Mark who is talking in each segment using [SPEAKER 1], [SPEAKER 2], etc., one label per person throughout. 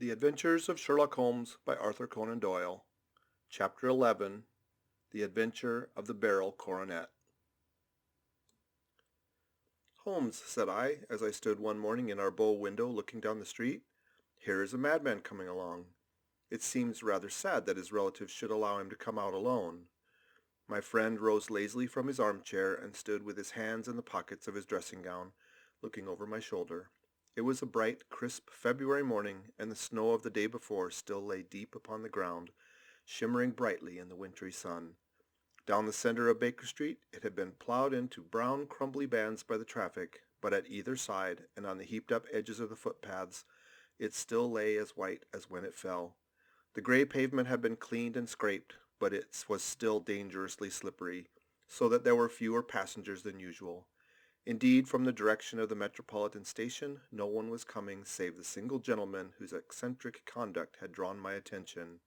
[SPEAKER 1] The Adventures of Sherlock Holmes by Arthur Conan Doyle. Chapter 11. The Adventure of the Beryl Coronet. "Holmes," said I, as I stood one morning in our bow window looking down the street, "here is a madman coming along. It seems rather sad that his relatives should allow him to come out alone." My friend rose lazily from his armchair and stood with his hands in the pockets of his dressing gown, looking over my shoulder. It was a bright, crisp February morning, and the snow of the day before still lay deep upon the ground, shimmering brightly in the wintry sun. Down the center of Baker Street it had been plowed into brown, crumbly bands by the traffic, but at either side, and on the heaped-up edges of the footpaths, it still lay as white as when it fell. The gray pavement had been cleaned and scraped, but it was still dangerously slippery, so that there were fewer passengers than usual. Indeed, from the direction of the Metropolitan Station, no one was coming save the single gentleman whose eccentric conduct had drawn my attention.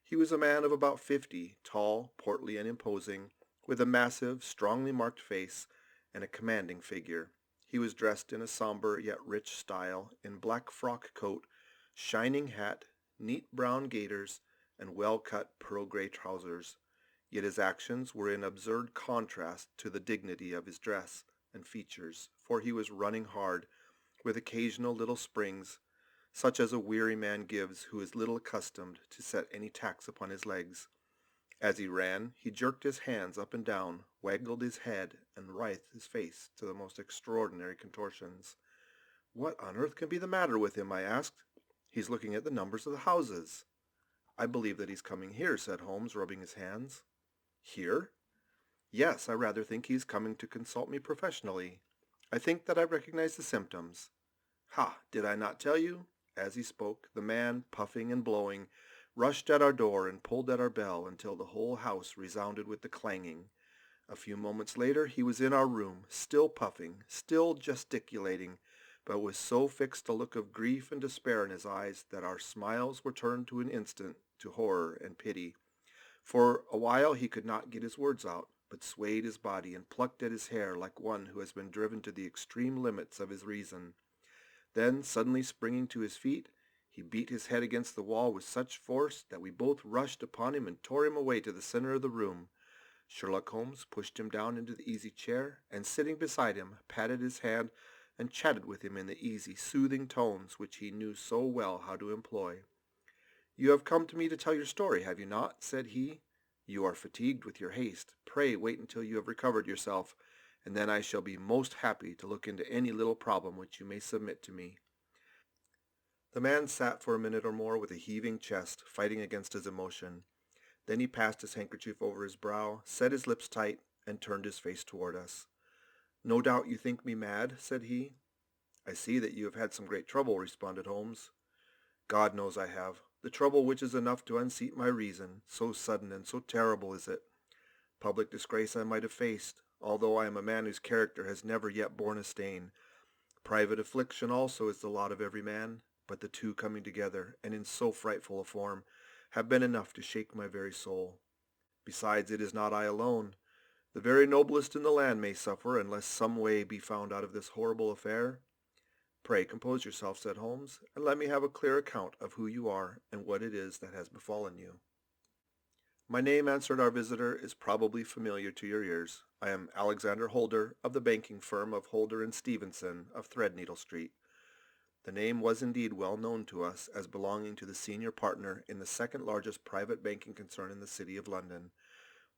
[SPEAKER 1] He was a man of about 50, tall, portly, and imposing, with a massive, strongly marked face and a commanding figure. He was dressed in a somber yet rich style, in black frock coat, shining hat, neat brown gaiters, and well-cut pearl-gray trousers. Yet his actions were in absurd contrast to the dignity of his dress and features, for he was running hard, with occasional little springs, such as a weary man gives who is little accustomed to set any tax upon his legs. As he ran, he jerked his hands up and down, waggled his head, and writhed his face to the most extraordinary contortions. "What on earth can be the matter with him?" I asked. "He's looking at the numbers of the houses." "I believe that he's coming here," said Holmes, rubbing his hands. "Here?" "Yes, I rather think he is coming to consult me professionally. I think that I recognize the symptoms." "Ha! Did I not tell you?" As he spoke, the man, puffing and blowing, rushed at our door and pulled at our bell until the whole house resounded with the clanging. A few moments later he was in our room, still puffing, still gesticulating, but with so fixed a look of grief and despair in his eyes that our smiles were turned to an instant to horror and pity. For a while he could not get his words out, but swayed his body and plucked at his hair like one who has been driven to the extreme limits of his reason. Then, suddenly springing to his feet, he beat his head against the wall with such force that we both rushed upon him and tore him away to the center of the room. Sherlock Holmes pushed him down into the easy chair, and sitting beside him, patted his hand and chatted with him in the easy, soothing tones which he knew so well how to employ. "You have come to me to tell your story, have you not?" said he. "You are fatigued with your haste. Pray wait until you have recovered yourself, and then I shall be most happy to look into any little problem which you may submit to me." The man sat for a minute or more with a heaving chest, fighting against his emotion. Then he passed his handkerchief over his brow, set his lips tight, and turned his face toward us. "No doubt you think me mad," said he. "I see that you have had some great trouble," responded Holmes. "God knows I have. The trouble which is enough to unseat my reason, so sudden and so terrible is it. Public disgrace I might have faced, although I am a man whose character has never yet borne a stain. Private affliction also is the lot of every man, but the two coming together, and in so frightful a form, have been enough to shake my very soul. Besides, it is not I alone. The very noblest in the land may suffer unless some way be found out of this horrible affair." "Pray compose yourself," said Holmes, "and let me have a clear account of who you are and what it is that has befallen you." "My name," answered our visitor, "is probably familiar to your ears. I am Alexander Holder, of the banking firm of Holder and Stevenson, of Threadneedle Street." The name was indeed well known to us as belonging to the senior partner in the second largest private banking concern in the city of London.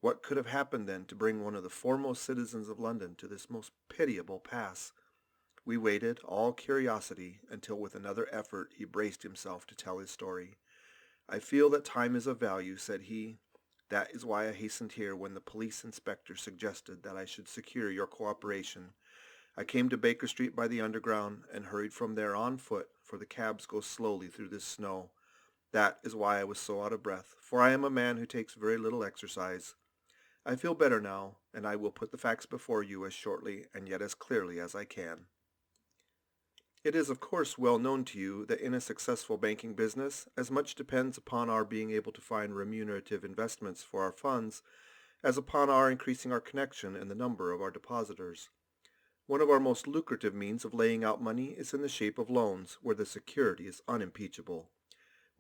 [SPEAKER 1] What could have happened then to bring one of the foremost citizens of London to this most pitiable pass? We waited, all curiosity, until with another effort he braced himself to tell his story. "I feel that time is of value," said he. "That is why I hastened here when the police inspector suggested that I should secure your cooperation. I came to Baker Street by the Underground and hurried from there on foot, for the cabs go slowly through this snow. That is why I was so out of breath, for I am a man who takes very little exercise. I feel better now, and I will put the facts before you as shortly and yet as clearly as I can. It is of course well known to you that in a successful banking business as much depends upon our being able to find remunerative investments for our funds as upon our increasing our connection and the number of our depositors. One of our most lucrative means of laying out money is in the shape of loans, where the security is unimpeachable.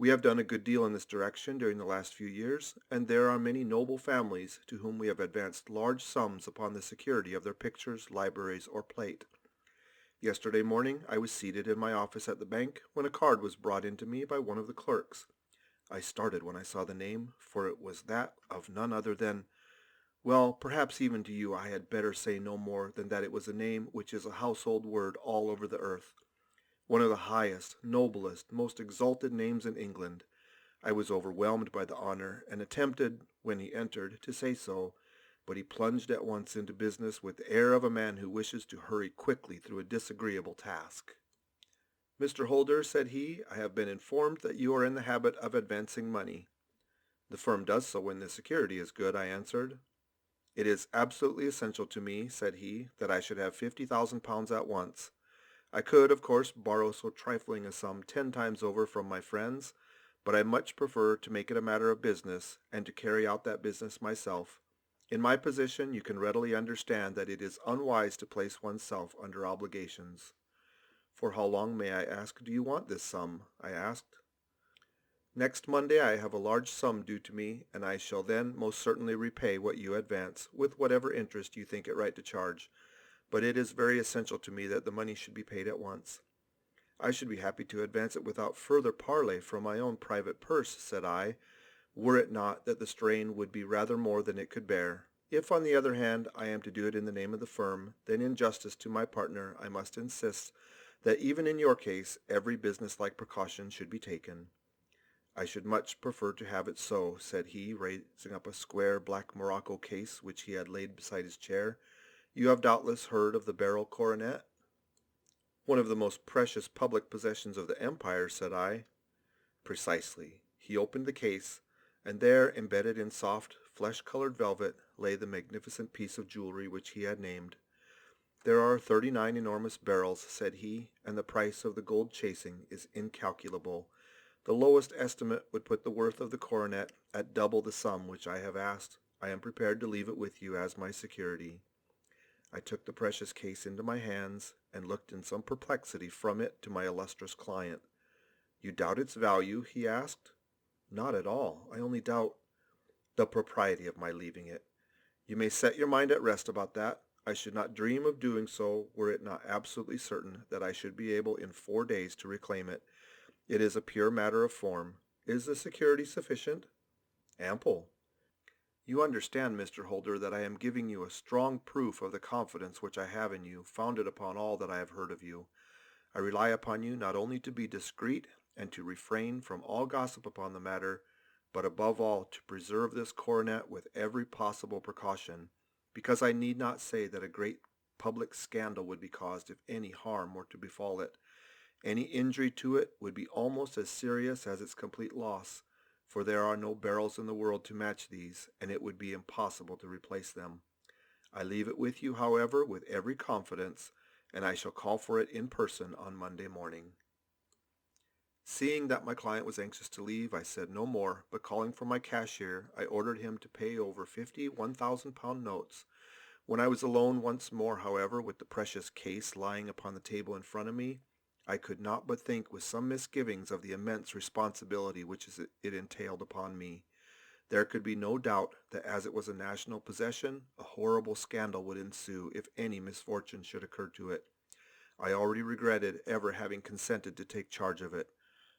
[SPEAKER 1] We have done a good deal in this direction during the last few years, and there are many noble families to whom we have advanced large sums upon the security of their pictures, libraries, or plate. Yesterday morning I was seated in my office at the bank when a card was brought in to me by one of the clerks. I started when I saw the name, for it was that of none other than, well, perhaps even to you I had better say no more than that it was a name which is a household word all over the earth, one of the highest, noblest, most exalted names in England. I was overwhelmed by the honor, and attempted, when he entered, to say so, but he plunged at once into business with the air of a man who wishes to hurry quickly through a disagreeable task. "Mr. Holder," said he, "I have been informed that you are in the habit of advancing money." "The firm does so when the security is good," I answered. "It is absolutely essential to me," said he, "that I should have £50,000 at once. I could, of course, borrow so trifling a sum 10 times over from my friends, but I much prefer to make it a matter of business, and to carry out that business myself. In my position you can readily understand that it is unwise to place oneself under obligations." "For how long, may I ask, do you want this sum?" I asked. "Next Monday I have a large sum due to me, and I shall then most certainly repay what you advance, with whatever interest you think it right to charge. But it is very essential to me that the money should be paid at once." "I should be happy to advance it without further parley from my own private purse," said I, "were it not that the strain would be rather more than it could bear. If, on the other hand, I am to do it in the name of the firm, then in justice to my partner I must insist that even in your case every business-like precaution should be taken." "I should much prefer to have it so," said he, raising up a square black morocco case which he had laid beside his chair. "You have doubtless heard of the Beryl Coronet?" "One of the most precious public possessions of the empire," said I. "Precisely." He opened the case, and there, embedded in soft, flesh-colored velvet, lay the magnificent piece of jewelry which he had named. "There are 39 enormous barrels," said he, "and the price of the gold chasing is incalculable. The lowest estimate would put the worth of the coronet at double the sum which I have asked. I am prepared to leave it with you as my security." I took the precious case into my hands, and looked in some perplexity from it to my illustrious client. "You doubt its value?" he asked. "Not at all. I only doubt—" "The propriety of my leaving it. You may set your mind at rest about that. I should not dream of doing so were it not absolutely certain that I should be able in 4 days to reclaim it. It is a pure matter of form. Is the security sufficient?" "Ample." "You understand, Mr. Holder, that I am giving you a strong proof of the confidence which I have in you, founded upon all that I have heard of you. I rely upon you not only to be discreet and to refrain from all gossip upon the matter, but above all to preserve this coronet with every possible precaution, because I need not say that a great public scandal would be caused if any harm were to befall it. Any injury to it would be almost as serious as its complete loss, for there are no barrels in the world to match these, and it would be impossible to replace them. I leave it with you, however, with every confidence, and I shall call for it in person on Monday morning." Seeing that my client was anxious to leave, I said no more, but calling for my cashier, I ordered him to pay over 50 £1,000 notes. When I was alone once more, however, with the precious case lying upon the table in front of me, I could not but think with some misgivings of the immense responsibility which it entailed upon me. There could be no doubt that as it was a national possession, a horrible scandal would ensue if any misfortune should occur to it. I already regretted ever having consented to take charge of it.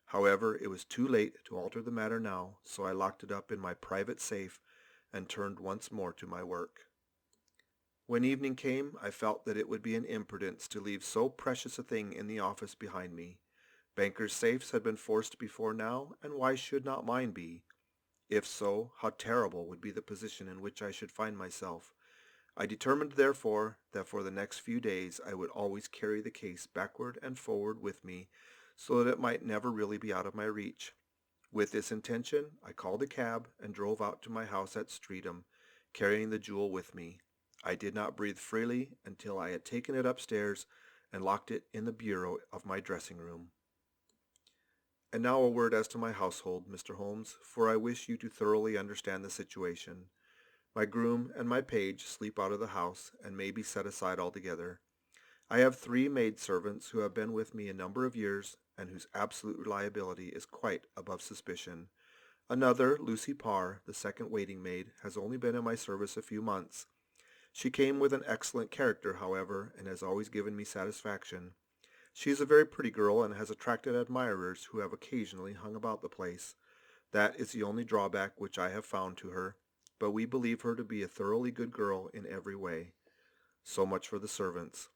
[SPEAKER 1] However, it was too late to alter the matter now, so I locked it up in my private safe and turned once more to my work. When evening came, I felt that it would be an imprudence to leave so precious a thing in the office behind me. Bankers' safes had been forced before now, and why should not mine be? If so, how terrible would be the position in which I should find myself. I determined, therefore, that for the next few days I would always carry the case backward and forward with me, so that it might never really be out of my reach. With this intention, I called a cab and drove out to my house at Streatham, carrying the jewel with me. I did not breathe freely until I had taken it upstairs and locked it in the bureau of my dressing-room. And now a word as to my household, Mr. Holmes, for I wish you to thoroughly understand the situation. My groom and my page sleep out of the house and may be set aside altogether. I have 3 maidservants who have been with me a number of years, and whose absolute reliability is quite above suspicion. Another, Lucy Parr, the second waiting maid, has only been in my service a few months. She came with an excellent character, however, and has always given me satisfaction. She is a very pretty girl and has attracted admirers who have occasionally hung about the place. That is the only drawback which I have found to her, but we believe her to be a thoroughly good girl in every way. So much for the servants.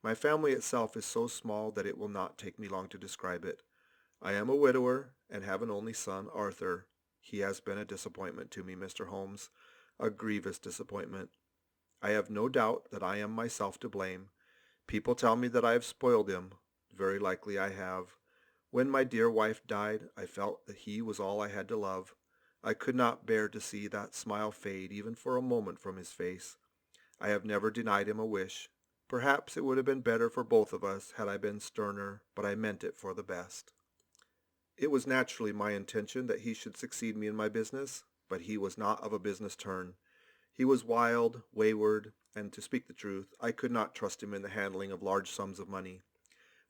[SPEAKER 1] My family itself is so small that it will not take me long to describe it. I am a widower and have an only son, Arthur. He has been a disappointment to me, Mr. Holmes, a grievous disappointment. I have no doubt that I am myself to blame. People tell me that I have spoiled him. Very likely I have. When my dear wife died, I felt that he was all I had to love. I could not bear to see that smile fade even for a moment from his face. I have never denied him a wish. Perhaps it would have been better for both of us had I been sterner, but I meant it for the best. It was naturally my intention that he should succeed me in my business, but he was not of a business turn. He was wild, wayward, and to speak the truth, I could not trust him in the handling of large sums of money.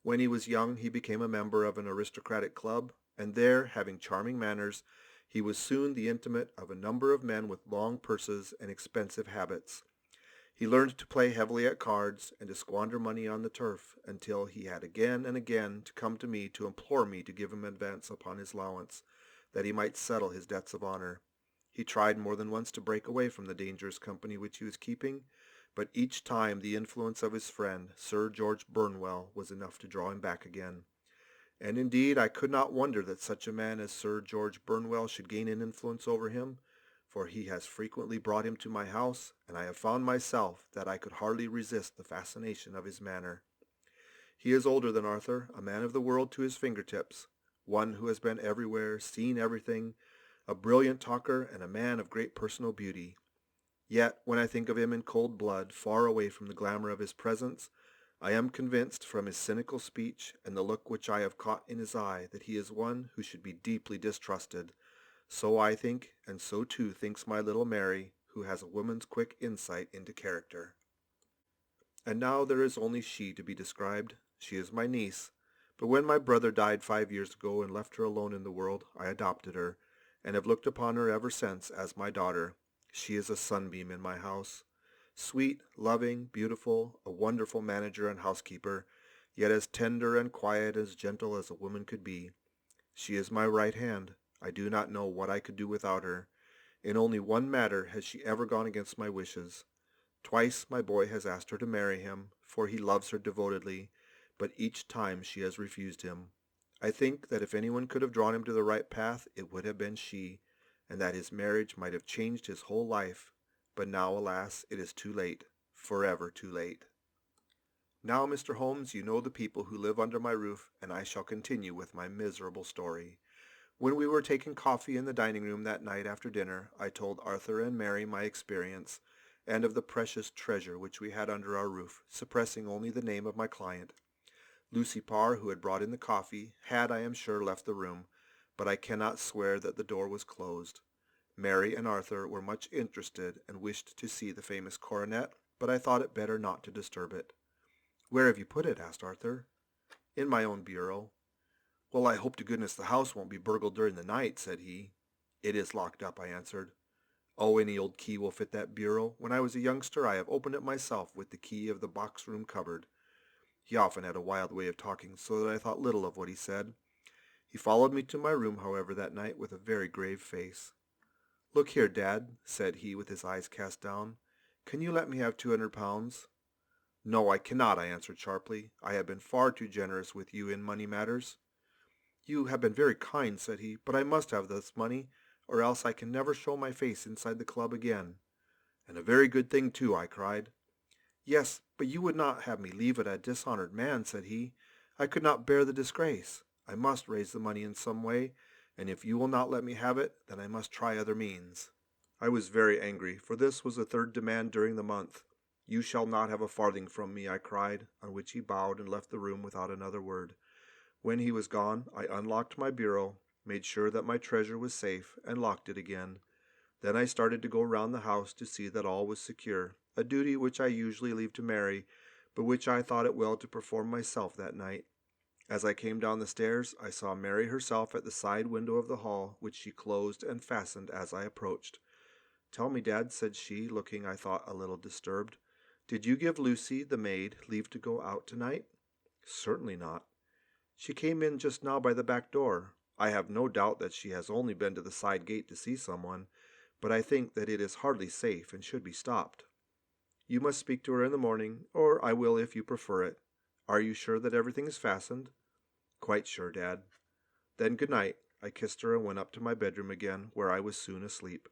[SPEAKER 1] When he was young, he became a member of an aristocratic club, and there, having charming manners, he was soon the intimate of a number of men with long purses and expensive habits. He learned to play heavily at cards and to squander money on the turf until he had again and again to come to me to implore me to give him advance upon his allowance, that he might settle his debts of honor. He tried more than once to break away from the dangerous company which he was keeping, but each time the influence of his friend, Sir George Burnwell, was enough to draw him back again. And indeed I could not wonder that such a man as Sir George Burnwell should gain an influence over him, for he has frequently brought him to my house, and I have found myself that I could hardly resist the fascination of his manner. He is older than Arthur, a man of the world to his fingertips, one who has been everywhere, seen everything, a brilliant talker, and a man of great personal beauty. Yet, when I think of him in cold blood, far away from the glamour of his presence, I am convinced from his cynical speech and the look which I have caught in his eye that he is one who should be deeply distrusted. So I think, and so too thinks my little Mary, who has a woman's quick insight into character. And now there is only she to be described. She is my niece. But when my brother died 5 years ago and left her alone in the world, I adopted her, and have looked upon her ever since as my daughter. She is a sunbeam in my house. Sweet, loving, beautiful, a wonderful manager and housekeeper, yet as tender and quiet, as gentle as a woman could be. She is my right hand. I do not know what I could do without her. In only one matter has she ever gone against my wishes. Twice my boy has asked her to marry him, for he loves her devotedly, but each time she has refused him. I think that if anyone could have drawn him to the right path, it would have been she, and that his marriage might have changed his whole life. But now, alas, it is too late, forever too late. Now, Mr. Holmes, you know the people who live under my roof, and I shall continue with my miserable story. When we were taking coffee in the dining room that night after dinner, I told Arthur and Mary my experience, and of the precious treasure which we had under our roof, suppressing only the name of my client. Lucy Parr, who had brought in the coffee, had, I am sure, left the room, but I cannot swear that the door was closed. Mary and Arthur were much interested and wished to see the famous coronet, but I thought it better not to disturb it. "Where have you put it?" asked Arthur. "In my own bureau." "Well, I hope to goodness the house won't be burgled during the night," said he. "It is locked up," I answered. "Oh, any old key will fit that bureau. When I was a youngster I have opened it myself with the key of the box-room cupboard." He often had a wild way of talking, so that I thought little of what he said. He followed me to my room, however, that night with a very grave face. "Look here, Dad," said he with his eyes cast down. "Can you let me have £200? "No, I cannot," I answered sharply. "I have been far too generous with you in money matters." "You have been very kind," said he, "but I must have this money, or else I can never show my face inside the club again." "And a very good thing, too," I cried. "Yes, but you would not have me leave it a dishonored man," said he. "I could not bear the disgrace. I must raise the money in some way, and if you will not let me have it, then I must try other means." I was very angry, for this was the third demand during the month. "You shall not have a farthing from me," I cried, on which he bowed and left the room without another word. When he was gone, I unlocked my bureau, made sure that my treasure was safe, and locked it again. Then I started to go round the house to see that all was secure, a duty which I usually leave to Mary, but which I thought it well to perform myself that night. As I came down the stairs, I saw Mary herself at the side window of the hall, which she closed and fastened as I approached. "Tell me, Dad," said she, looking, I thought, a little disturbed, "did you give Lucy, the maid, leave to go out tonight?" "Certainly not." "She came in just now by the back door. I have no doubt that she has only been to the side gate to see someone, but I think that it is hardly safe and should be stopped." "You must speak to her in the morning, or I will if you prefer it. Are you sure that everything is fastened?" "Quite sure, Dad." "Then good night." I kissed her and went up to my bedroom again, where I was soon asleep.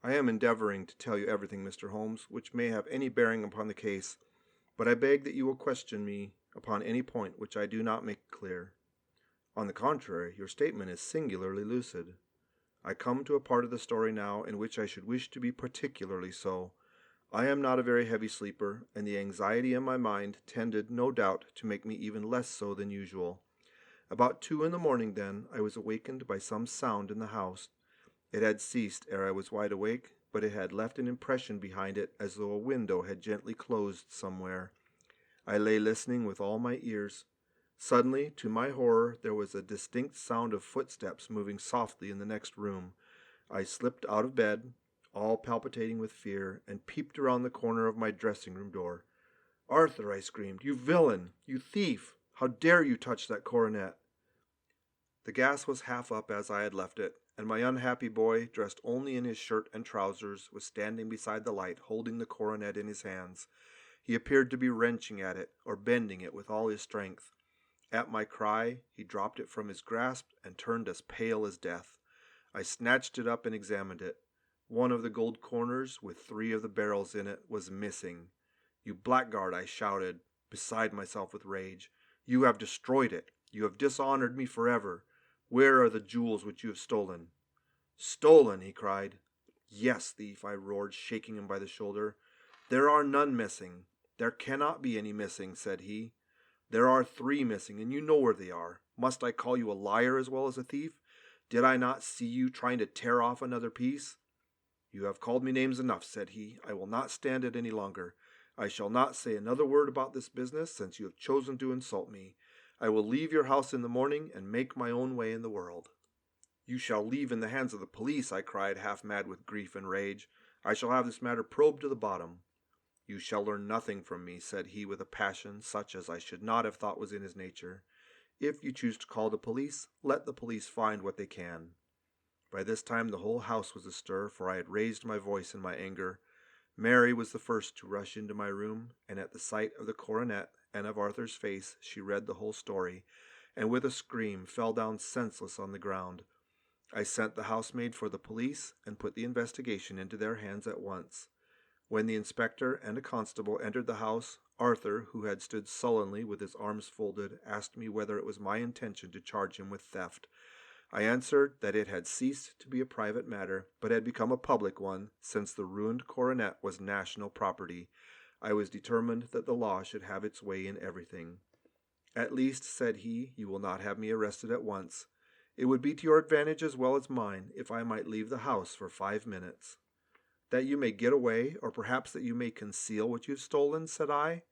[SPEAKER 1] I am endeavoring to tell you everything, Mr. Holmes, which may have any bearing upon the case, but I beg that you will question me upon any point which I do not make clear. On the contrary, your statement is singularly lucid. I come to a part of the story now in which I should wish to be particularly so. I am not a very heavy sleeper, and the anxiety in my mind tended, no doubt, to make me even less so than usual. About 2 in the morning, then, I was awakened by some sound in the house. It had ceased ere I was wide awake, but it had left an impression behind it as though a window had gently closed somewhere. I lay listening with all my ears. Suddenly, to my horror, there was a distinct sound of footsteps moving softly in the next room. I slipped out of bed, all palpitating with fear, and peeped around the corner of my dressing-room door. "Arthur," I screamed, "you villain! You thief! How dare you touch that coronet?" The gas was half up as I had left it, and my unhappy boy, dressed only in his shirt and trousers, was standing beside the light, holding the coronet in his hands. He appeared to be wrenching at it, or bending it with all his strength. At my cry, he dropped it from his grasp and turned as pale as death. I snatched it up and examined it. One of the gold corners, with 3 of the barrels in it, was missing. "You blackguard," I shouted, beside myself with rage. "You have destroyed it. You have dishonored me forever. Where are the jewels which you have stolen?" "Stolen!" he cried. "Yes, thief," I roared, shaking him by the shoulder. "There are none missing." "There cannot be any missing," said he. "There are 3 missing, and you know where they are. Must I call you a liar as well as a thief? Did I not see you trying to tear off another piece?" "You have called me names enough," said he. "I will not stand it any longer. I shall not say another word about this business, since you have chosen to insult me. I will leave your house in the morning and make my own way in the world." "You shall leave in the hands of the police," I cried, half mad with grief and rage. "I shall have this matter probed to the bottom." "You shall learn nothing from me," said he with a passion such as I should not have thought was in his nature. "If you choose to call the police, let the police find what they can." By this time the whole house was astir, for I had raised my voice in my anger. Mary was the first to rush into my room, and at the sight of the coronet and of Arthur's face she read the whole story, and with a scream fell down senseless on the ground. I sent the housemaid for the police and put the investigation into their hands at once. When the inspector and a constable entered the house, Arthur, who had stood sullenly with his arms folded, asked me whether it was my intention to charge him with theft. I answered that it had ceased to be a private matter, but had become a public one, since the ruined coronet was national property. I was determined that the law should have its way in everything. "At least," said he, "you will not have me arrested at once. It would be to your advantage as well as mine if I might leave the house for 5 minutes." "That you may get away, or perhaps that you may conceal what you have stolen?" said I,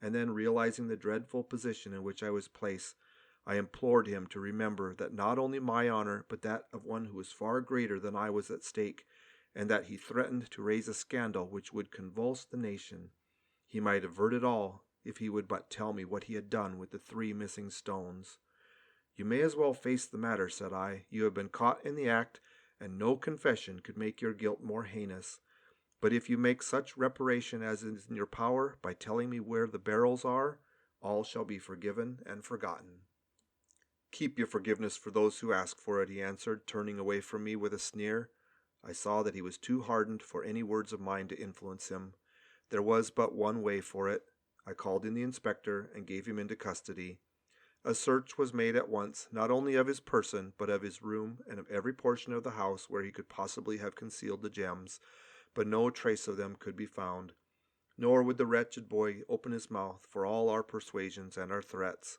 [SPEAKER 1] and then, realizing the dreadful position in which I was placed, I implored him to remember that not only my honor but that of one who was far greater than I was at stake, and that he threatened to raise a scandal which would convulse the nation. He might avert it all if he would but tell me what he had done with the 3 missing stones. "You may as well face the matter," said I. "You have been caught in the act, and no confession could make your guilt more heinous. But if you make such reparation as is in your power by telling me where the barrels are, all shall be forgiven and forgotten." "Keep your forgiveness for those who ask for it," he answered, turning away from me with a sneer. I saw that he was too hardened for any words of mine to influence him. There was but one way for it. I called in the inspector and gave him into custody. A search was made at once, not only of his person, but of his room and of every portion of the house where he could possibly have concealed the gems, but no trace of them could be found. Nor would the wretched boy open his mouth for all our persuasions and our threats.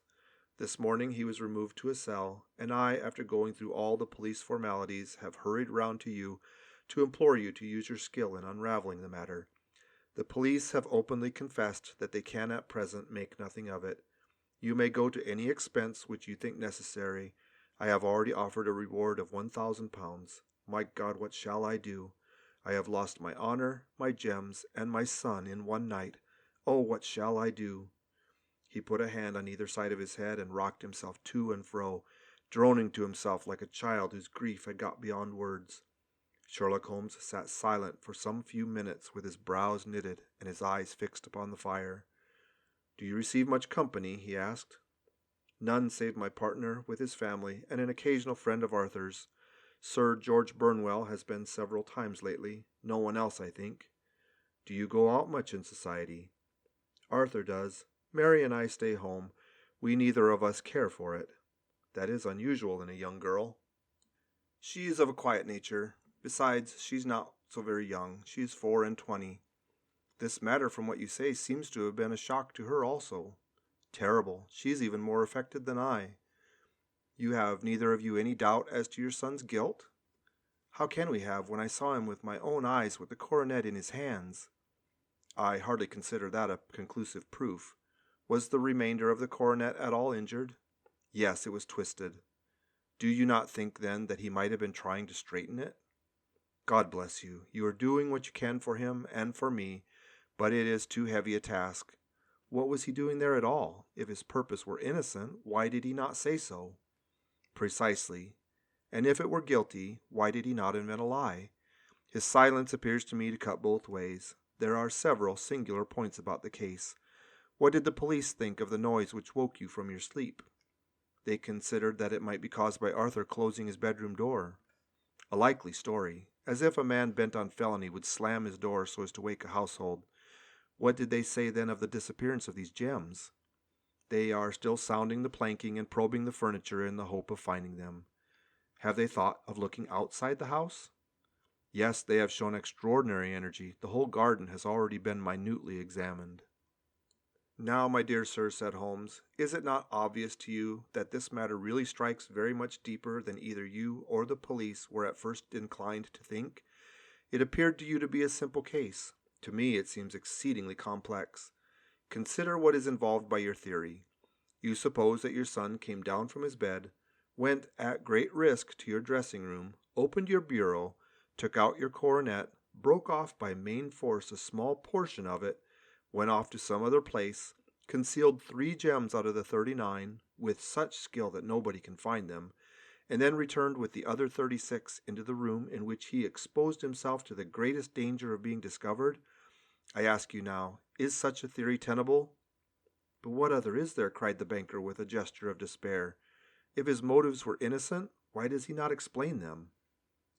[SPEAKER 1] This morning he was removed to a cell, and I, after going through all the police formalities, have hurried round to you to implore you to use your skill in unraveling the matter. The police have openly confessed that they can at present make nothing of it. You may go to any expense which you think necessary. I have already offered a reward of £1,000. My God, what shall I do? I have lost my honor, my gems, and my son in one night. Oh, what shall I do?" He put a hand on either side of his head and rocked himself to and fro, droning to himself like a child whose grief had got beyond words. Sherlock Holmes sat silent for some few minutes with his brows knitted and his eyes fixed upon the fire. "Do you receive much company?" he asked. "None save my partner with his family and an occasional friend of Arthur's. Sir George Burnwell has been several times lately. No one else, I think." "Do you go out much in society?" "Arthur does. Mary and I stay home. We neither of us care for it." "That is unusual in a young girl." "She is of a quiet nature. Besides, she's not so very young. She is 24. This matter, from what you say, seems to have been a shock to her also." "Terrible. She is even more affected than I." "You have neither of you any doubt as to your son's guilt?" "How can we have, when I saw him with my own eyes with the coronet in his hands?" "I hardly consider that a conclusive proof. Was the remainder of the coronet at all injured?" "Yes, it was twisted." "Do you not think, then, that he might have been trying to straighten it?" "God bless you. You are doing what you can for him and for me, but it is too heavy a task. What was he doing there at all? If his purpose were innocent, why did he not say so?" "Precisely. And if it were guilty, why did he not invent a lie? His silence appears to me to cut both ways. There are several singular points about the case. What did the police think of the noise which woke you from your sleep?" "They considered that it might be caused by Arthur closing his bedroom door." "A likely story. As if a man bent on felony would slam his door so as to wake a household. What did they say then of the disappearance of these gems?" "They are still sounding the planking and probing the furniture in the hope of finding them." "Have they thought of looking outside the house?" "Yes, they have shown extraordinary energy. The whole garden has already been minutely examined." "Now, my dear sir," said Holmes, "is it not obvious to you that this matter really strikes very much deeper than either you or the police were at first inclined to think? It appeared to you to be a simple case. To me it seems exceedingly complex. Consider what is involved by your theory. You suppose that your son came down from his bed, went at great risk to your dressing room, opened your bureau, took out your coronet, broke off by main force a small portion of it, went off to some other place, concealed 3 gems out of the 39 with such skill that nobody can find them, and then returned with the other 36 into the room in which he exposed himself to the greatest danger of being discovered. I ask you now, is such a theory tenable?" "But what other is there?" cried the banker with a gesture of despair. "If his motives were innocent, why does he not explain them?"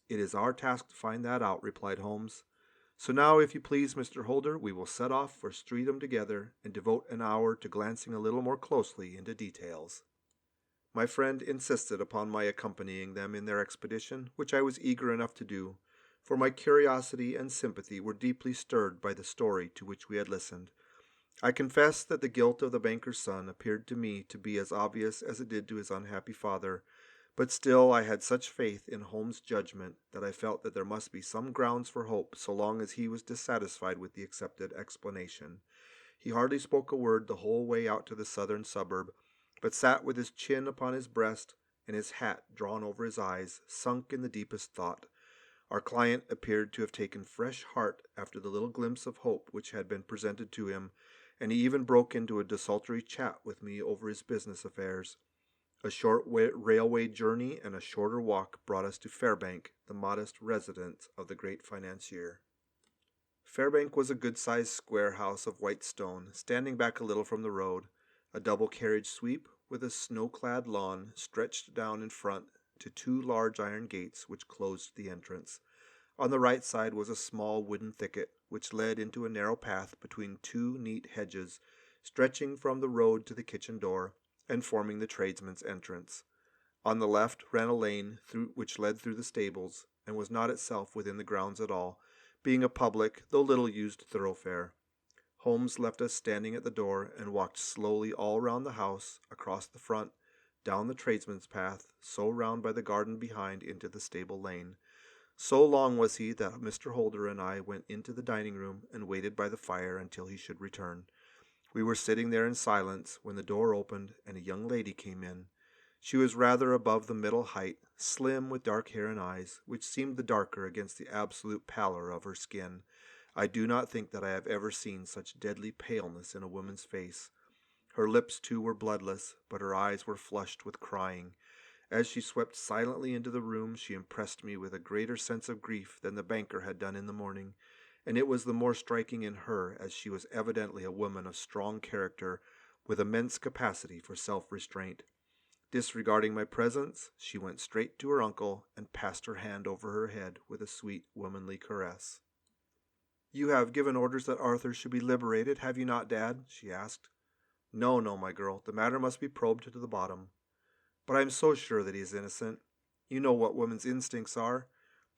[SPEAKER 1] "It is our task to find that out," replied Holmes. "So now, if you please, Mr. Holder, we will set off for Streatham together, and devote an hour to glancing a little more closely into details." My friend insisted upon my accompanying them in their expedition, which I was eager enough to do, for my curiosity and sympathy were deeply stirred by the story to which we had listened. I confess that the guilt of the banker's son appeared to me to be as obvious as it did to his unhappy father, but still I had such faith in Holmes' judgment that I felt that there must be some grounds for hope so long as he was dissatisfied with the accepted explanation. He hardly spoke a word the whole way out to the southern suburb, but sat with his chin upon his breast and his hat drawn over his eyes, sunk in the deepest thought. Our client appeared to have taken fresh heart after the little glimpse of hope which had been presented to him, and he even broke into a desultory chat with me over his business affairs. A short railway journey and a shorter walk brought us to Fairbank, the modest residence of the great financier. Fairbank was a good-sized square house of white stone, standing back a little from the road. A double carriage sweep, with a snow-clad lawn, stretched down in front to 2 large iron gates which closed the entrance. On the right side was a small wooden thicket, which led into a narrow path between 2 neat hedges, stretching from the road to the kitchen door, and forming the tradesman's entrance. On the left ran a lane which led through the stables, and was not itself within the grounds at all, being a public, though little-used thoroughfare. Holmes left us standing at the door, and walked slowly all round the house, across the front, down the tradesman's path, so round by the garden behind into the stable lane. So long was he that Mr. Holder and I went into the dining room and waited by the fire until he should return. We were sitting there in silence when the door opened and a young lady came in. She was rather above the middle height, slim, with dark hair and eyes, which seemed the darker against the absolute pallor of her skin. I do not think that I have ever seen such deadly paleness in a woman's face. Her lips, too, were bloodless, but her eyes were flushed with crying. As she swept silently into the room, she impressed me with a greater sense of grief than the banker had done in the morning, and it was the more striking in her as she was evidently a woman of strong character, with immense capacity for self-restraint. Disregarding my presence, she went straight to her uncle and passed her hand over her head with a sweet womanly caress. "You have given orders that Arthur should be liberated, have you not, Dad?" she asked. "No, no, my girl. The matter must be probed to the bottom. But I am so sure that he is innocent. You know what women's instincts are.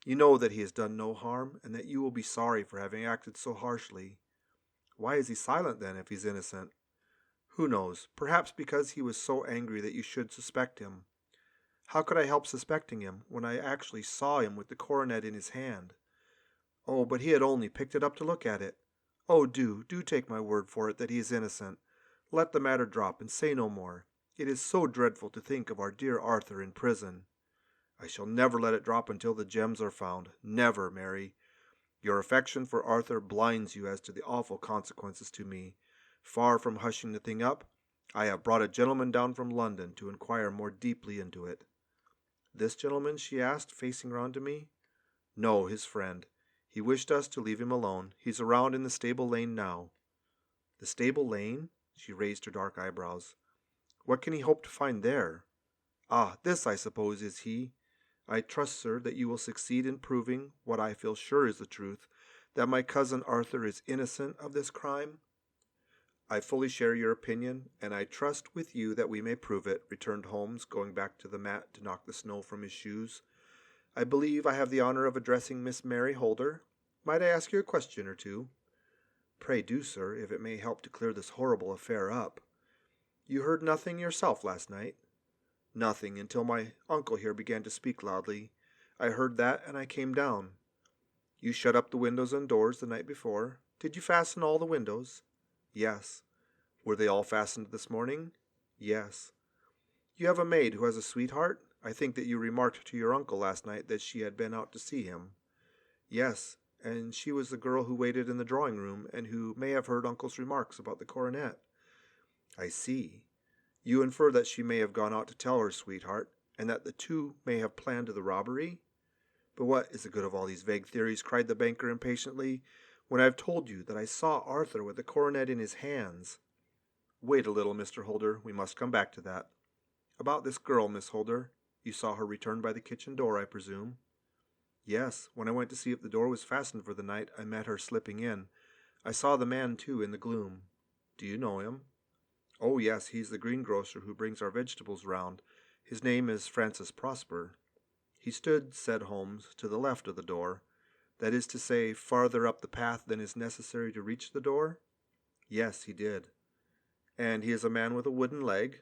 [SPEAKER 1] You know that he has done no harm, and that you will be sorry for having acted so harshly." "Why is he silent, then, if he's innocent?" "Who knows? Perhaps because he was so angry that you should suspect him." "How could I help suspecting him, when I actually saw him with the coronet in his hand?" "Oh, but he had only picked it up to look at it. Oh, do take my word for it that he is innocent. Let the matter drop and say no more. It is so dreadful to think of our dear Arthur in prison." "I shall never let it drop until the gems are found. Never, Mary. Your affection for Arthur blinds you as to the awful consequences to me. Far from hushing the thing up, I have brought a gentleman down from London to inquire more deeply into it." "This gentleman?" she asked, facing round to me. "No, his friend. He wished us to leave him alone. He's around in the stable lane now." "The stable lane?" She raised her dark eyebrows. "What can he hope to find there?" "Ah, this, I suppose, is he. I trust, sir, that you will succeed in proving, what I feel sure is the truth, that my cousin Arthur is innocent of this crime." "I fully share your opinion, and I trust with you that we may prove it," returned Holmes, going back to the mat to knock the snow from his shoes. "I believe I have the honor of addressing Miss Mary Holder. Might I ask you a question or two?" "Pray do, sir, if it may help to clear this horrible affair up." "You heard nothing yourself last night?" "Nothing, until my uncle here began to speak loudly. I heard that, and I came down." "You shut up the windows and doors the night before. Did you fasten all the windows?" "Yes." "Were they all fastened this morning?" "Yes." "You have a maid who has a sweetheart? I think that you remarked to your uncle last night that she had been out to see him." "Yes, and she was the girl who waited in the drawing room, and who may have heard uncle's remarks about the coronet." "I see. You infer that she may have gone out to tell her sweetheart, and that the two may have planned the robbery?" "But what is the good of all these vague theories?" cried the banker impatiently, "when I have told you that I saw Arthur with the coronet in his hands." "Wait a little, Mr. Holder. We must come back to that. About this girl, Miss Holder. You saw her return by the kitchen door, I presume?" "Yes. When I went to see if the door was fastened for the night, I met her slipping in. I saw the man, too, in the gloom." "Do you know him?" "Oh, yes, he's the greengrocer who brings our vegetables round. His name is Francis Prosper." "He stood," said Holmes, "to the left of the door. That is to say, farther up the path than is necessary to reach the door?" "Yes, he did." "And he is a man with a wooden leg?"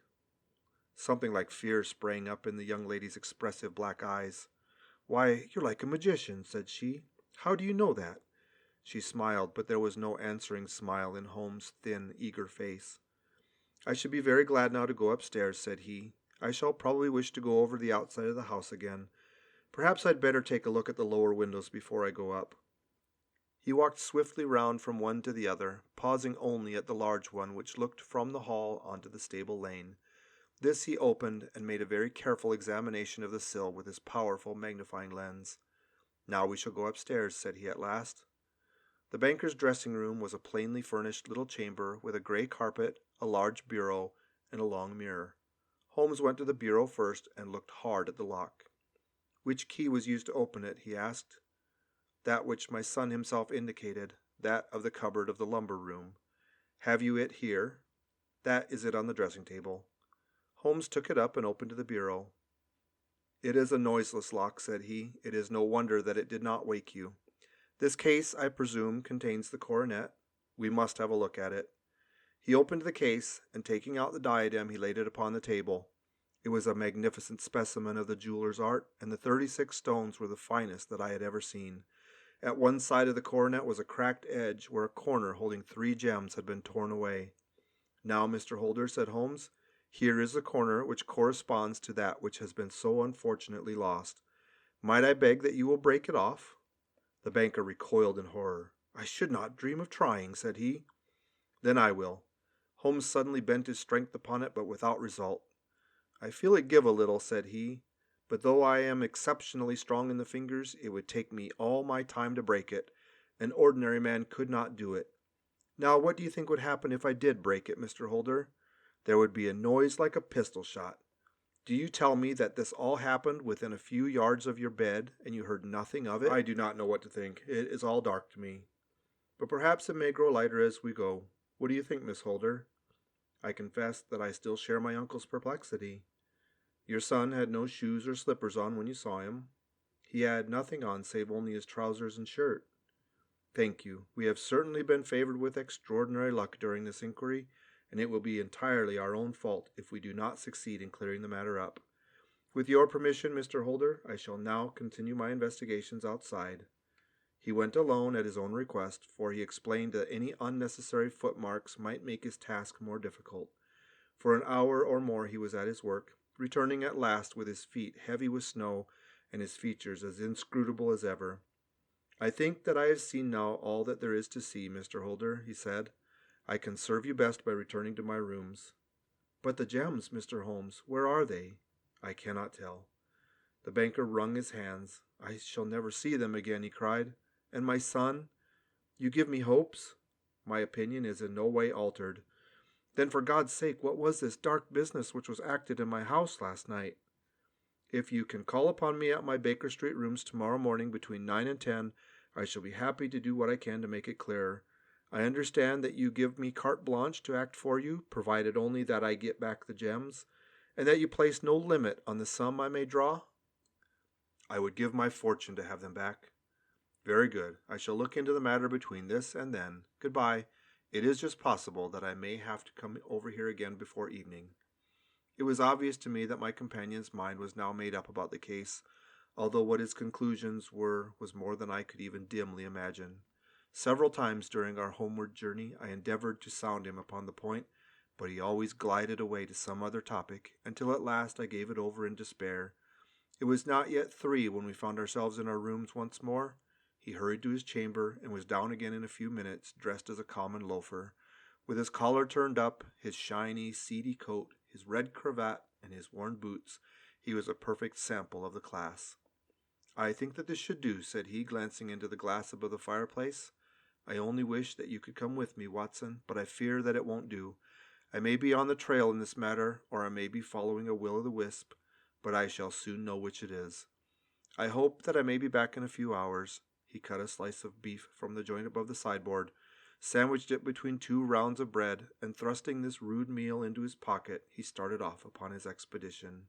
[SPEAKER 1] Something like fear sprang up in the young lady's expressive black eyes. "Why, you're like a magician," said she. "How do you know that?" She smiled, but there was no answering smile in Holmes' thin, eager face. "I should be very glad now to go upstairs," said he. "I shall probably wish to go over the outside of the house again. Perhaps I'd better take a look at the lower windows before I go up." He walked swiftly round from one to the other, pausing only at the large one which looked from the hall onto the stable lane. This he opened and made a very careful examination of the sill with his powerful magnifying lens. "Now we shall go upstairs," said he at last. The banker's dressing room was a plainly furnished little chamber with a gray carpet, a large bureau, and a long mirror. Holmes went to the bureau first and looked hard at the lock. "Which key was used to open it?" he asked. "That which my son himself indicated, that of the cupboard of the lumber room." "Have you it here?" "That is it on the dressing table." Holmes took it up and opened the bureau. "It is a noiseless lock," said he. "It is no wonder that it did not wake you. This case, I presume, contains the coronet. We must have a look at it." He opened the case, and taking out the diadem, he laid it upon the table. It was a magnificent specimen of the jeweler's art, and the 36 stones were the finest that I had ever seen. At one side of the coronet was a cracked edge where a corner holding 3 gems had been torn away. "Now, Mr. Holder," said Holmes, "here is the corner which corresponds to that which has been so unfortunately lost. Might I beg that you will break it off?" The banker recoiled in horror. "I should not dream of trying," said he. "Then I will." Holmes suddenly bent his strength upon it, but without result. "I feel it give a little," said he, "but though I am exceptionally strong in the fingers, it would take me all my time to break it. An ordinary man could not do it. Now, what do you think would happen if I did break it, Mr. Holder? There would be a noise like a pistol shot. Do you tell me that this all happened within a few yards of your bed, and you heard nothing of it?" "I do not know what to think. It is all dark to me. But perhaps it may grow lighter as we go. What do you think, Miss Holder?" I confess that I still share my uncle's perplexity. "Your son had no shoes or slippers on when you saw him. He had nothing on save only his trousers and shirt." "Thank you. We have certainly been favored with extraordinary luck during this inquiry, and it will be entirely our own fault if we do not succeed in clearing the matter up. With your permission, Mr. Holder, I shall now continue my investigations outside." He went alone at his own request, for he explained that any unnecessary footmarks might make his task more difficult. For an hour or more he was at his work, returning at last with his feet heavy with snow and his features as inscrutable as ever. "I think that I have seen now all that there is to see, Mr. Holder," he said. "I can serve you best by returning to my rooms." "But the gems, Mr. Holmes, where are they?" "I cannot tell." The banker wrung his hands. "I shall never see them again," he cried. "And my son? You give me hopes?" "My opinion is in no way altered." "Then for God's sake, what was this dark business which was acted in my house last night?" "If you can call upon me at my Baker Street rooms tomorrow morning between 9 and 10, I shall be happy to do what I can to make it clearer. I understand that you give me carte blanche to act for you, provided only that I get back the gems, and that you place no limit on the sum I may draw?" "I would give my fortune to have them back." "Very good. I shall look into the matter between this and then. Goodbye. It is just possible that I may have to come over here again before evening." It was obvious to me that my companion's mind was now made up about the case, although what his conclusions were was more than I could even dimly imagine. Several times during our homeward journey I endeavored to sound him upon the point, but he always glided away to some other topic, until at last I gave it over in despair. It was not yet 3 when we found ourselves in our rooms once more. He hurried to his chamber, and was down again in a few minutes, dressed as a common loafer, with his collar turned up, his shiny, seedy coat, his red cravat, and his worn boots. He was a perfect sample of the class. "I think that this should do," said he, glancing into the glass above the fireplace. "I only wish that you could come with me, Watson, but I fear that it won't do. I may be on the trail in this matter, or I may be following a will-o'-the-wisp, but I shall soon know which it is. I hope that I may be back in a few hours." He cut a slice of beef from the joint above the sideboard, sandwiched it between 2 rounds of bread, and thrusting this rude meal into his pocket, he started off upon his expedition.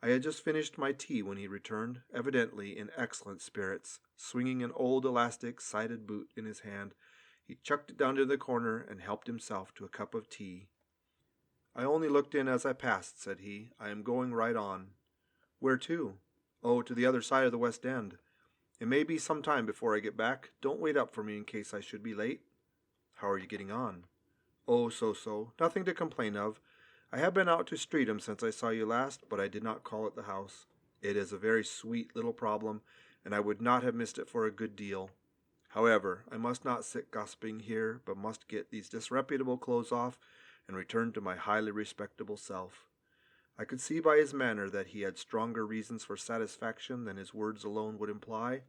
[SPEAKER 1] I had just finished my tea when he returned, evidently in excellent spirits. Swinging an old elastic sided boot in his hand, he chucked it down to the corner and helped himself to a cup of tea. "I only looked in as I passed," said he. "I am going right on." "Where to?" "Oh, to the other side of the West End. It may be some time before I get back. Don't wait up for me in case I should be late." "How are you getting on?" "Oh, so. Nothing to complain of. I have been out to Streatham since I saw you last, but I did not call at the house. It is a very sweet little problem, and I would not have missed it for a good deal. However, I must not sit gossiping here, but must get these disreputable clothes off and return to my highly respectable self." I could see by his manner that he had stronger reasons for satisfaction than his words alone would imply.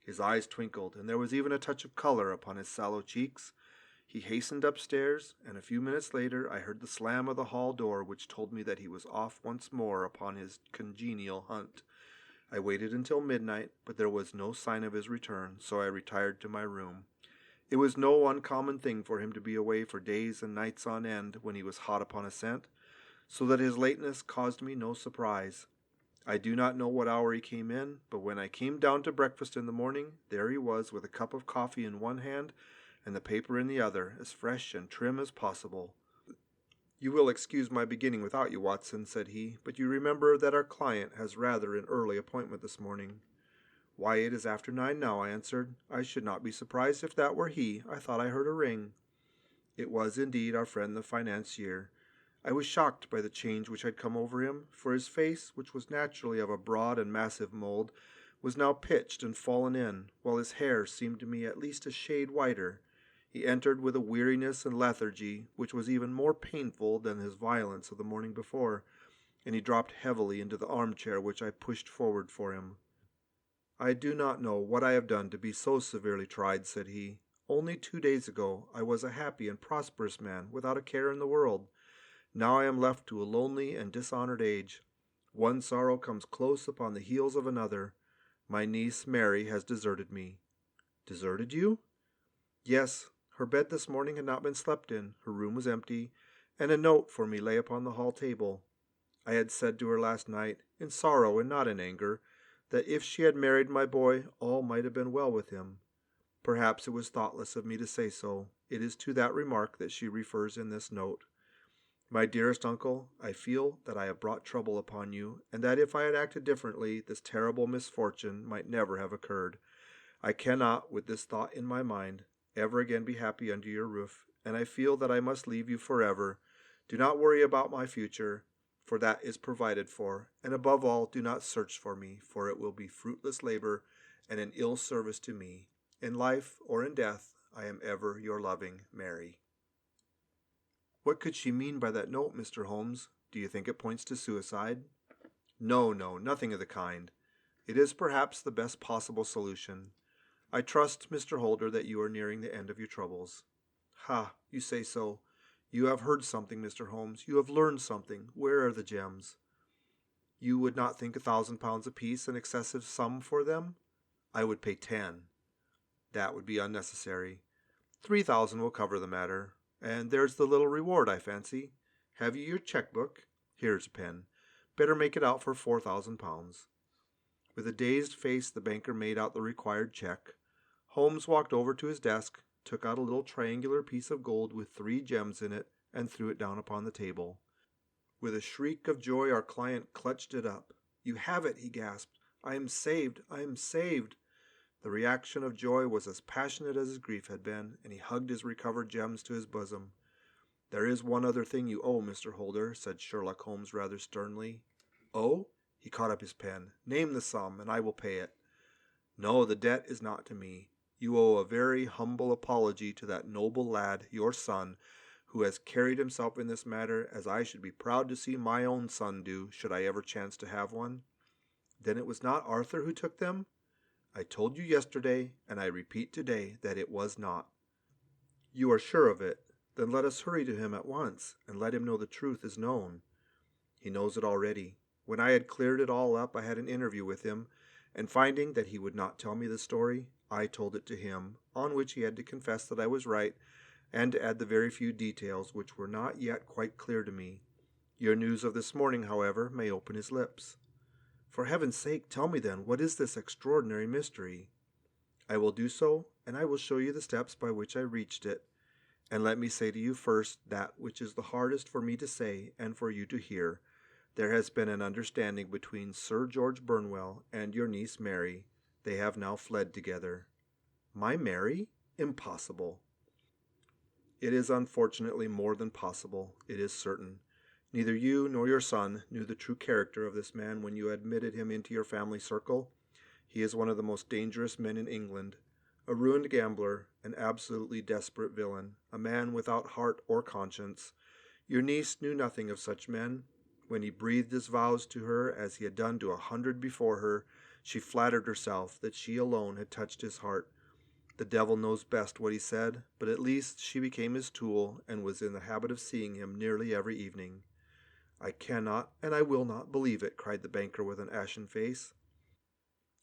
[SPEAKER 1] His eyes twinkled, and there was even a touch of color upon his sallow cheeks. He hastened upstairs, and a few minutes later I heard the slam of the hall door, which told me that he was off once more upon his congenial hunt. I waited until midnight, but there was no sign of his return, so I retired to my room. It was no uncommon thing for him to be away for days and nights on end when he was hot upon a scent, so that his lateness caused me no surprise. I do not know what hour he came in, but when I came down to breakfast in the morning, there he was with a cup of coffee in one hand and the paper in the other, as fresh and trim as possible. "You will excuse my beginning without you, Watson," said he, "but you remember that our client has rather an early appointment this morning." "Why, it is after 9 now," I answered. "I should not be surprised if that were he. I thought I heard a ring." It was indeed our friend the financier. I was shocked by the change which had come over him, for his face, which was naturally of a broad and massive mold, was now pitched and fallen in, while his hair seemed to me at least a shade whiter. He entered with a weariness and lethargy which was even more painful than his violence of the morning before, and he dropped heavily into the armchair which I pushed forward for him. "I do not know what I have done to be so severely tried," said he. "Only 2 days ago I was a happy and prosperous man without a care in the world. Now I am left to a lonely and dishonored age. One sorrow comes close upon the heels of another. My niece Mary has deserted me." "Deserted you?" "Yes. Her bed this morning had not been slept in, her room was empty, and a note for me lay upon the hall table. I had said to her last night, in sorrow and not in anger, that if she had married my boy all might have been well with him. Perhaps it was thoughtless of me to say so. It is to that remark that she refers in this note. My dearest uncle, I feel that I have brought trouble upon you, and that if I had acted differently, this terrible misfortune might never have occurred. I cannot, with this thought in my mind, ever again be happy under your roof, and I feel that I must leave you forever. Do not worry about my future, for that is provided for, and above all, do not search for me, for it will be fruitless labor and an ill service to me. In life or in death, I am ever your loving Mary." What could she mean by that note, Mr. Holmes? Do you think it points to suicide? No, no, nothing of the kind. It is perhaps the best possible solution. I trust, Mr. Holder, that you are nearing the end of your troubles. Ha, you say so. You have heard something, Mr. Holmes. You have learned something. Where are the gems? You would not think £1,000 apiece an excessive sum for them? I would pay 10. That would be unnecessary. 3,000 will cover the matter. And there's the little reward, I fancy. Have you your checkbook? Here's a pen. Better make it out for £4,000. With a dazed face, the banker made out the required check. Holmes walked over to his desk, took out a little triangular piece of gold with 3 gems in it, and threw it down upon the table. With a shriek of joy, our client clutched it up. "You have it," he gasped. "I am saved! I am saved!" The reaction of joy was as passionate as his grief had been, and he hugged his recovered gems to his bosom. "There is one other thing you owe, Mr. Holder," said Sherlock Holmes rather sternly. "Oh?" He caught up his pen. "Name the sum, and I will pay it." "No, the debt is not to me. You owe a very humble apology to that noble lad, your son, who has carried himself in this matter as I should be proud to see my own son do, should I ever chance to have one." "Then it was not Arthur who took them?" "I told you yesterday, and I repeat today, that it was not." "You are sure of it? Then let us hurry to him at once, and let him know the truth is known." "He knows it already. When I had cleared it all up, I had an interview with him, and finding that he would not tell me the story, I told it to him, on which he had to confess that I was right, and to add the very few details which were not yet quite clear to me. Your news of this morning, however, may open his lips." "For heaven's sake, tell me then, what is this extraordinary mystery?" "I will do so, and I will show you the steps by which I reached it. And let me say to you first that which is the hardest for me to say and for you to hear. There has been an understanding between Sir George Burnwell and your niece Mary. They have now fled together." "My Mary? Impossible." "It is unfortunately more than possible. It is certain. Neither you nor your son knew the true character of this man when you admitted him into your family circle. He is one of the most dangerous men in England, a ruined gambler, an absolutely desperate villain, a man without heart or conscience. Your niece knew nothing of such men. When he breathed his vows to her, as he had done to 100 before her, she flattered herself that she alone had touched his heart. The devil knows best what he said, but at least she became his tool and was in the habit of seeing him nearly every evening." "I cannot and I will not believe it," cried the banker with an ashen face.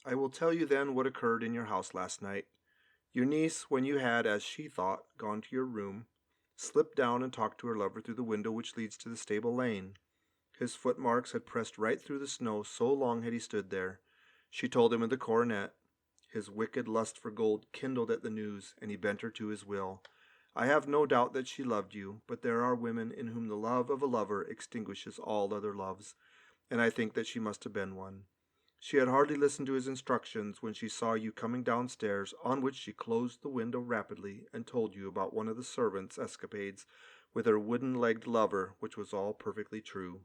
[SPEAKER 1] "I will tell you then what occurred in your house last night. Your niece, when you had, as she thought, gone to your room, slipped down and talked to her lover through the window which leads to the stable lane. His footmarks had pressed right through the snow, so long had he stood there. She told him of the coronet. His wicked lust for gold kindled at the news, and he bent her to his will. I have no doubt that she loved you, but there are women in whom the love of a lover extinguishes all other loves, and I think that she must have been one. She had hardly listened to his instructions when she saw you coming downstairs, on which she closed the window rapidly and told you about one of the servants' escapades with her wooden-legged lover, which was all perfectly true.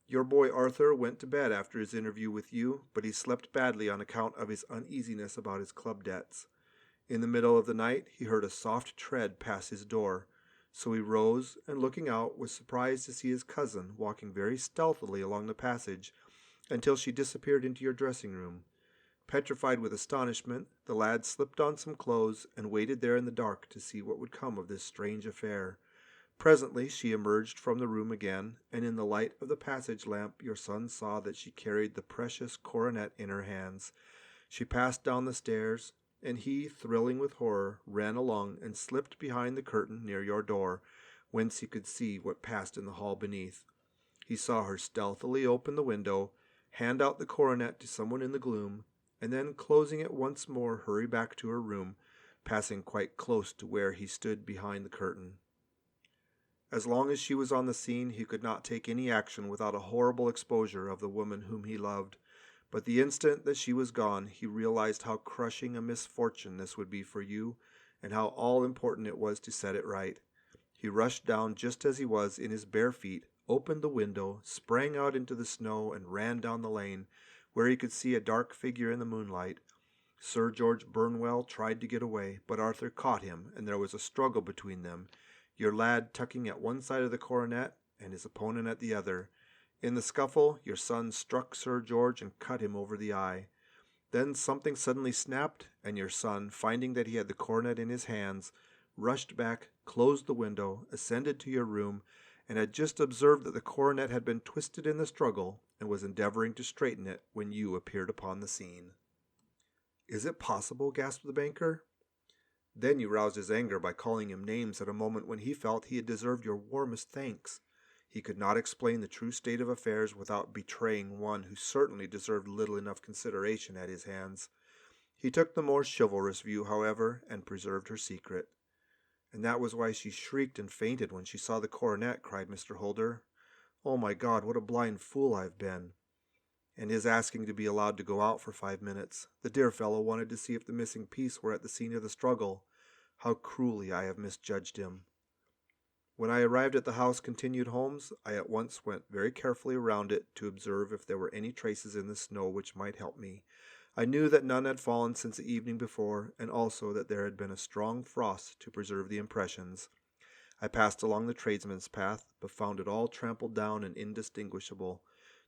[SPEAKER 1] Your boy Arthur went to bed after his interview with you, but he slept badly on account of his uneasiness about his club debts. In the middle of the night he heard a soft tread pass his door, so he rose and looking out was surprised to see his cousin walking very stealthily along the passage until she disappeared into your dressing room. Petrified with astonishment, the lad slipped on some clothes and waited there in the dark to see what would come of this strange affair. Presently she emerged from the room again, and in the light of the passage lamp your son saw that she carried the precious coronet in her hands. She passed down the stairs, and he, thrilling with horror, ran along and slipped behind the curtain near your door, whence he could see what passed in the hall beneath. He saw her stealthily open the window, hand out the coronet to someone in the gloom, and then closing it once more hurry back to her room, passing quite close to where he stood behind the curtain. As long as she was on the scene he could not take any action without a horrible exposure of the woman whom he loved, but the instant that she was gone he realized how crushing a misfortune this would be for you, and how all-important it was to set it right. He rushed down just as he was, in his bare feet, opened the window, sprang out into the snow, and ran down the lane, where he could see a dark figure in the moonlight. Sir George Burnwell tried to get away, but Arthur caught him, and there was a struggle between them, your lad tucking at one side of the coronet and his opponent at the other. In the scuffle your son struck Sir George and cut him over the eye. Then something suddenly snapped, and your son, finding that he had the coronet in his hands, rushed back, closed the window, ascended to your room, and had just observed that the coronet had been twisted in the struggle, and was endeavoring to straighten it when you appeared upon the scene. "Is it possible?" gasped the banker. Then you roused his anger by calling him names at a moment when he felt he had deserved your warmest thanks. He could not explain the true state of affairs without betraying one who certainly deserved little enough consideration at his hands. He took the more chivalrous view, however, and preserved her secret. "And that was why she shrieked and fainted when she saw the coronet," cried Mr. Holder. "Oh, my God, what a blind fool I've been!" "And his asking to be allowed to go out for 5 minutes. The dear fellow wanted to see if the missing piece were at the scene of the struggle. How cruelly I have misjudged him." "When I arrived at the house," continued Holmes, "I at once went very carefully around it to observe if there were any traces in the snow which might help me. I knew that none had fallen since the evening before, and also that there had been a strong frost to preserve the impressions. I passed along the tradesman's path, but found it all trampled down and indistinguishable.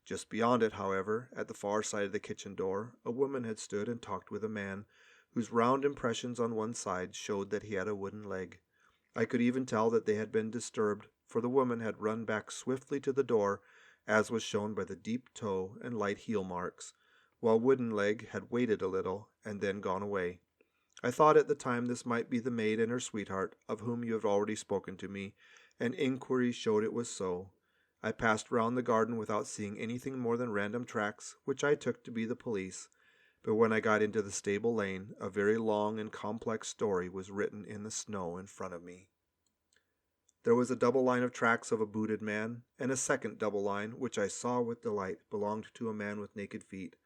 [SPEAKER 1] Just beyond it, however, at the far side of the kitchen door, a woman had stood and talked with a man, whose round impressions on one side showed that he had a wooden leg. I could even tell that they had been disturbed, for the woman had run back swiftly to the door, as was shown by the deep toe and light heel marks, while Wooden Leg had waited a little and then gone away. I thought at the time this might be the maid and her sweetheart, of whom you have already spoken to me, and inquiry showed it was so. I passed round the garden without seeing anything more than random tracks, which I took to be the police. But when I got into the stable lane, a very long and complex story was written in the snow in front of me. There was a double line of tracks of a booted man, and a second double line, which I saw with delight, belonged to a man with naked feet.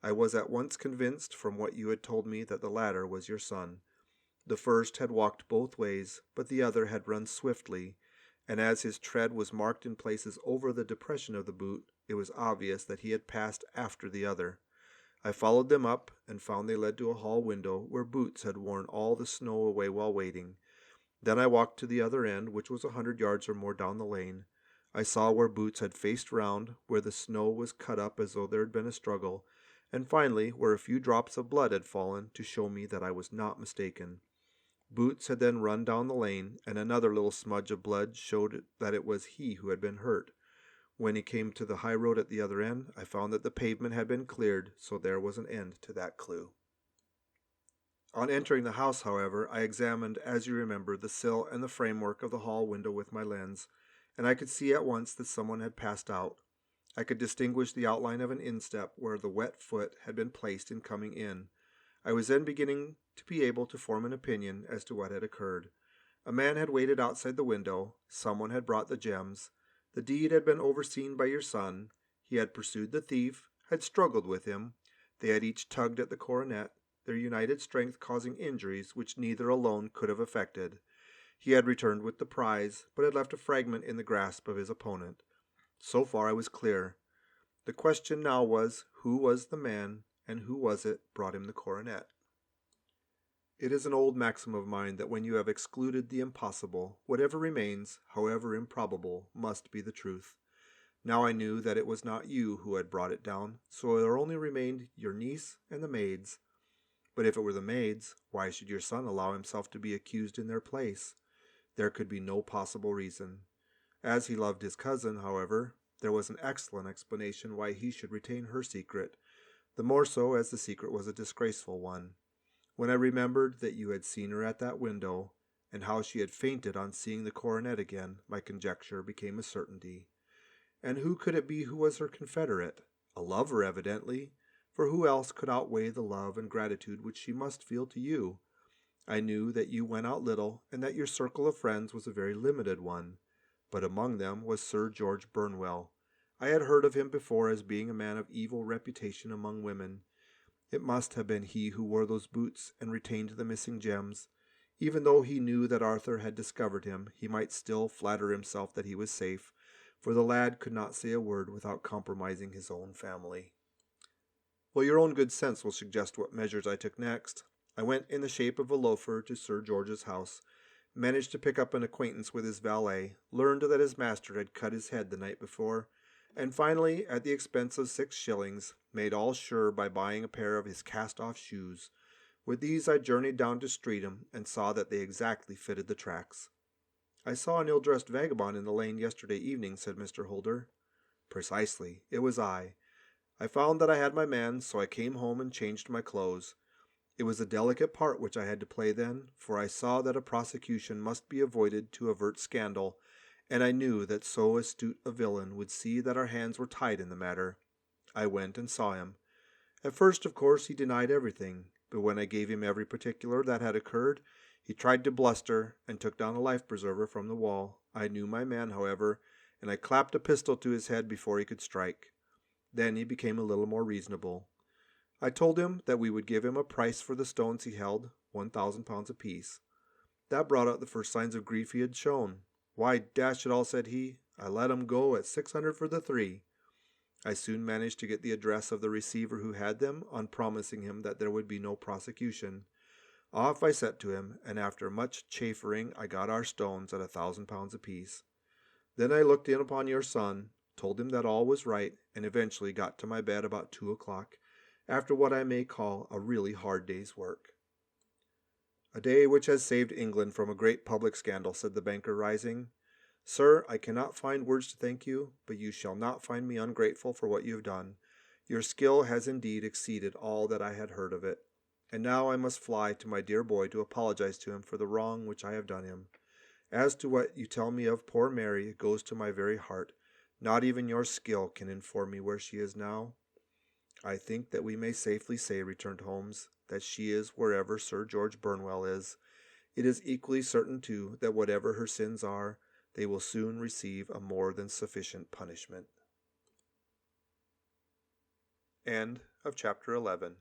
[SPEAKER 1] I was at once convinced from what you had told me that the latter was your son. The first had walked both ways, but the other had run swiftly, and as his tread was marked in places over the depression of the boot, it was obvious that he had passed after the other. I followed them up, and found they led to a hall window where Boots had worn all the snow away while waiting. Then I walked to the other end, which was 100 yards or more down the lane. I saw where Boots had faced round, where the snow was cut up as though there had been a struggle, and finally where a few drops of blood had fallen to show me that I was not mistaken. Boots had then run down the lane, and another little smudge of blood showed that it was he who had been hurt. When he came to the high road at the other end, I found that the pavement had been cleared, so there was an end to that clue. On entering the house, however, I examined, as you remember, the sill and the framework of the hall window with my lens, and I could see at once that someone had passed out. I could distinguish the outline of an instep where the wet foot had been placed in coming in. I was then beginning to be able to form an opinion as to what had occurred. A man had waited outside the window, someone had brought the gems, the deed had been overseen by your son, he had pursued the thief, had struggled with him. They had each tugged at the coronet, their united strength causing injuries which neither alone could have effected. He had returned with the prize, but had left a fragment in the grasp of his opponent. So far I was clear. The question now was, who was the man, and who was it brought him the coronet? It is an old maxim of mine that when you have excluded the impossible, whatever remains, however improbable, must be the truth. Now I knew that it was not you who had brought it down, so there only remained your niece and the maids. But if it were the maids, why should your son allow himself to be accused in their place? There could be no possible reason. As he loved his cousin, however, there was an excellent explanation why he should retain her secret, the more so as the secret was a disgraceful one. When I remembered that you had seen her at that window, and how she had fainted on seeing the coronet again, my conjecture became a certainty. And who could it be who was her confederate? A lover, evidently, for who else could outweigh the love and gratitude which she must feel to you? I knew that you went out little, and that your circle of friends was a very limited one, but among them was Sir George Burnwell. I had heard of him before as being a man of evil reputation among women. It must have been he who wore those boots and retained the missing gems. Even though he knew that Arthur had discovered him, he might still flatter himself that he was safe, for the lad could not say a word without compromising his own family. Well, your own good sense will suggest what measures I took next. I went in the shape of a loafer to Sir George's house, managed to pick up an acquaintance with his valet, learned that his master had cut his head the night before, and finally, at the expense of 6 shillings, made all sure by buying a pair of his cast-off shoes. With these I journeyed down to Streatham, and saw that they exactly fitted the tracks. "I saw an ill-dressed vagabond in the lane yesterday evening," said Mr. Holder. "Precisely. It was I. I found that I had my man, so I came home and changed my clothes. It was a delicate part which I had to play then, for I saw that a prosecution must be avoided to avert scandal, and I knew that so astute a villain would see that our hands were tied in the matter. I went and saw him. At first, of course, he denied everything, but when I gave him every particular that had occurred, he tried to bluster, and took down a life-preserver from the wall. I knew my man, however, and I clapped a pistol to his head before he could strike. Then he became a little more reasonable. I told him that we would give him a price for the stones he held, £1,000 apiece. That brought out the first signs of grief he had shown. 'Why, dash it all,' said he, 'I let him go at 600 for the 3. I soon managed to get the address of the receiver who had them, on promising him that there would be no prosecution. Off I set to him, and after much chaffering I got our stones at £1,000 apiece. Then I looked in upon your son, told him that all was right, and eventually got to my bed about 2 o'clock, after what I may call a really hard day's work." "A day which has saved England from a great public scandal," said the banker, rising. "Sir, I cannot find words to thank you, but you shall not find me ungrateful for what you have done. Your skill has indeed exceeded all that I had heard of it. And now I must fly to my dear boy to apologize to him for the wrong which I have done him. As to what you tell me of poor Mary, it goes to my very heart. Not even your skill can inform me where she is now." "I think that we may safely say," returned Holmes, "that she is wherever Sir George Burnwell is. It is equally certain, too, that whatever her sins are, they will soon receive a more than sufficient punishment." End of chapter 11.